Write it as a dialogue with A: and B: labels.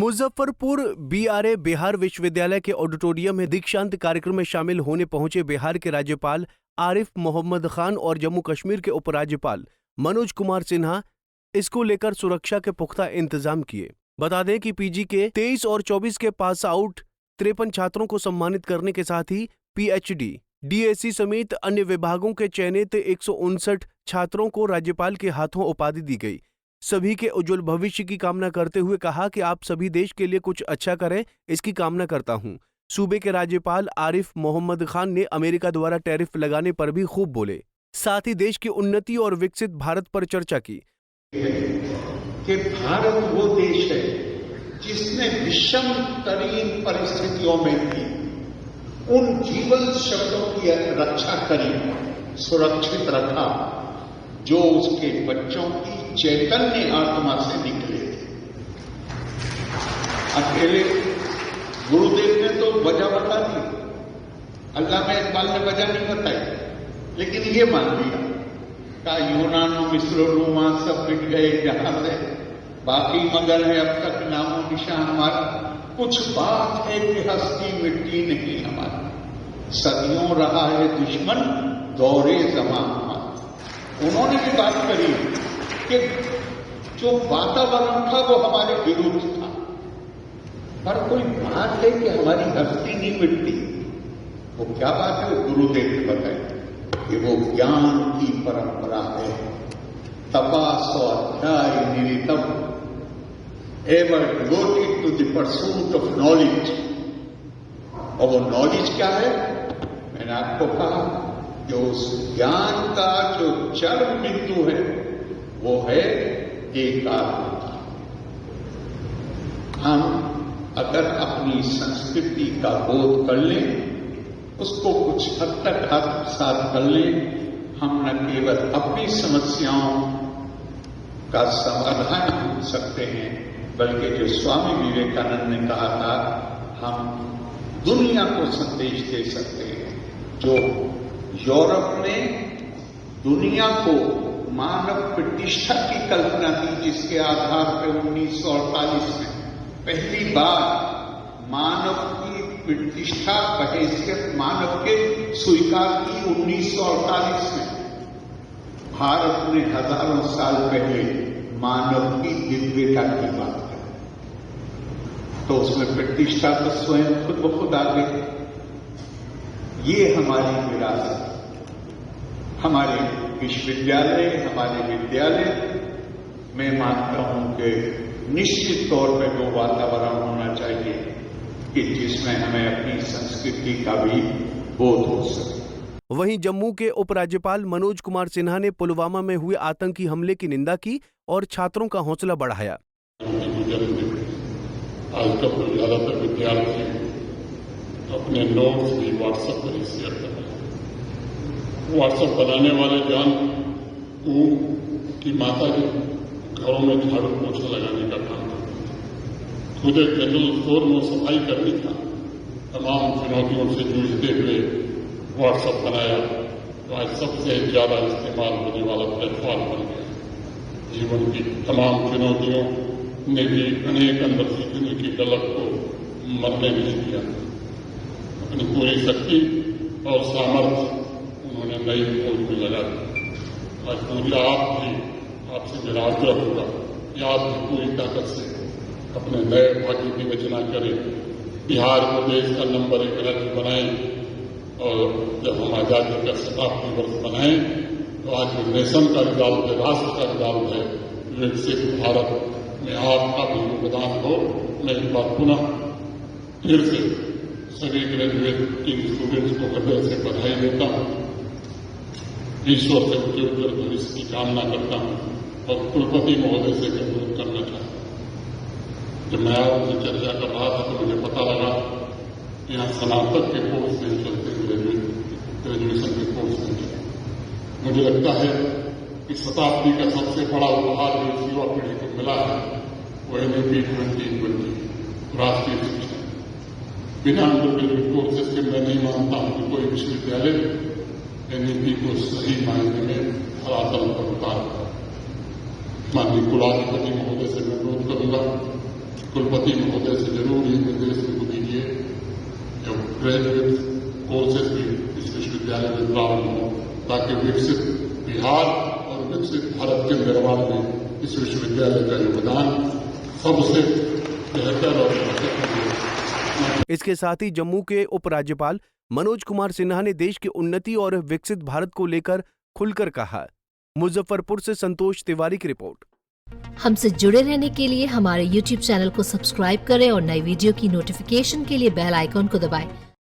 A: Muzaffarpur BRA Bihar विश्वविद्यालय के auditorium में दीक्षांत कार्यक्रम में शामिल होने पहुंचे बिहार के राज्यपाल आरिफ मोहम्मद खान और जम्मू कश्मीर के उपराज्यपाल मनोज कुमार सिन्हा इसको लेकर सुरक्षा के पुख्ता इंतजाम किए। बता दें कि पीजी के 23 और 24 के पास आउट 53 छात्रों को सम्मानित करने के साथ ही पीएचडी, डीएससी समेत अन्य विभागों के चयनित 159 छात्रों को राज्यपाल के हाथों उपाधि दी गई। सभी के उज्जवल भविष्य की कामना करते हुए कहा कि आप सभी देश के लिए कुछ अच्छा करें, इसकी कामना करता हूं। सूबे के राज्यपाल आरिफ मोहम्मद खान ने अमेरिका द्वारा टैरिफ लगाने पर भी खूब बोले, साथ ही देश की उन्नति और विकसित भारत पर चर्चा की।
B: कि भारत वो देश है जिसने विषम तरीन परिस्थितियों में भी उन जीवन शब्दों की रक्षा करी, सुरक्षित रखा जो उसके बच्चों की चैतन्य आत्मा से निकले थे। अकेले गुरुदेव ने तो वजह बता दी, अल्लाह में इकबाल ने वजह नहीं बताई, लेकिन ये मान लिया का यूनानो मिस्र रोमा सब मिट गए जहां से, बाकी मगर है अब तक नामो निशान हमारा। कुछ बात है कि हस्ती मिट्टी नहीं हमारी, सदियों रहा है दुश्मन दौरे ज़मां हमारा। उन्होंने भी बात करी कि जो वातावरण था वो हमारे विरुद्ध था, पर कोई बात है कि हमारी हस्ती नहीं मिटती। वो क्या बात है? वो गुरुदेव ने बताई कि वो ज्ञान की परंपरा है। तपा स्वाध्याय निरितम, ever devoted to the pursuit of knowledge. और वो नॉलेज क्या है? मैंने आपको कहा कि उस ज्ञान का जो चरम बिंदु है वो है एकाग्रता। हम अगर अपनी संस्कृति का बोध कर लें, उसको कुछ हद तक आत्मसात कर लें, हम न केवल अपनी समस्याओं का समाधान ढूंढ सकते हैं, बल्कि जो स्वामी विवेकानंद ने कहा था, हम दुनिया को संदेश दे सकते हैं। जो यूरोप ने दुनिया को मानव प्रतिष्ठा की कल्पना की, जिसके आधार पर 1948 में पहली बार मानव की प्रतिष्ठा बहैसियत मानव के स्वीकार की 1948 में। भारत ने हजारों साल पहले मानव की दिव्यता की बात की, तो उसमें प्रतिष्ठा तो स्वयं खुद ब खुद आ गई। ये हमारी विरासत, हमारे विश्वविद्यालय, हमारे विद्यालय में मानता हूं कि निश्चित तौर पर वो वातावरण होना चाहिए कि जिसमें हमें अपनी संस्कृति का भी बोध हो सके।
A: वहीं जम्मू के उपराज्यपाल मनोज कुमार सिन्हा ने पुलवामा में हुए आतंकी हमले की निंदा की और छात्रों का हौसला बढ़ाया।
C: आजकल ज्यादातर विद्यार्थी अपने नोट्स भी व्हाट्सएप पर ही शेयर कर रहे हैं। व्हाट्सएप बनाने वाले जान की माता जी घरों में झाड़ू पोछा लगाने का काम करती थी। खुद एक जनरल स्टोर में सफाई करनी था। तमाम चुनौतियों से जूझते हुए व्हाट्सएप बनाया, तो आज सबसे ज्यादा इस्तेमाल होने वाला प्लेटफॉर्म बन गया। जीवन की तमाम चुनौतियों ने भी अनेक अंदर सीखने की गलत को मरने नहीं दिया। अपनी पूरी शक्ति और सामर्थ्य उन्होंने नई खोज में लगा दी। आज पूरी आपसे मेरा आग्रह होगा कि आप भी पूरी ताकत से अपने नए भाग्य की रचना करें, बिहार को देश का नंबर 1 राज्य बनाएं, और जब हम आजादी का शताब्दी वर्ष बनाएं तो आज जो नेशन का रिजल्ट है, राष्ट्र का रिजल्ट है, विकसित भारत में आपका भी योगदान हो। मैं एक बार पुनः फिर से सभी ग्रेजुएट स्टूडेंट्स को हृदय से बधाई देता हूं, ईश्वर से उनके उज्जवल भविष्य की कामना करता हूं और कुलपति महोदय से अनुरोध करना चाहता हूं। जब मैं आपसे चर्चा कर रहा था तो मुझे पता लगा कि यहाँ स्नातक के कोर्स नहीं चलते, ग्रेजुएशन के कोर्स नहीं चलते। मुझे लगता है कि शताब्दी का सबसे बड़ा उपहार जो इस युवा पीढ़ी को मिला है वो NUP 2020 राष्ट्रीय शिक्षा। बिना अंडरग्रेजुएट कोर्सेज के मैं नहीं मानता हूं कि कोई विश्वविद्यालय NUP को सही मायने में धरातल पर उतार। माननीय कुलाधिपति महोदय से मैं अनुरोध करूंगा कुलपति महोदय से जरूर ये निर्देश उनको दीजिए कि ग्रेजुएट कोर्सेज भी इस विश्वविद्यालय में प्रारंभ हो, ताकि विकसित बिहार और विकसित भारत के निर्माण में इस विश्वविद्यालय का योगदान सबसे बेहतर और महत्वपूर्ण।
A: इसके साथ ही जम्मू के उपराज्यपाल मनोज कुमार सिन्हा ने देश की उन्नति और विकसित भारत को लेकर खुलकर कहा। मुजफ्फरपुर से संतोष तिवारी की रिपोर्ट।
D: हमसे जुड़े रहने के लिए हमारे YouTube चैनल को सब्सक्राइब करें और नई वीडियो की नोटिफिकेशन के लिए बेल आइकॉन को दबाएं।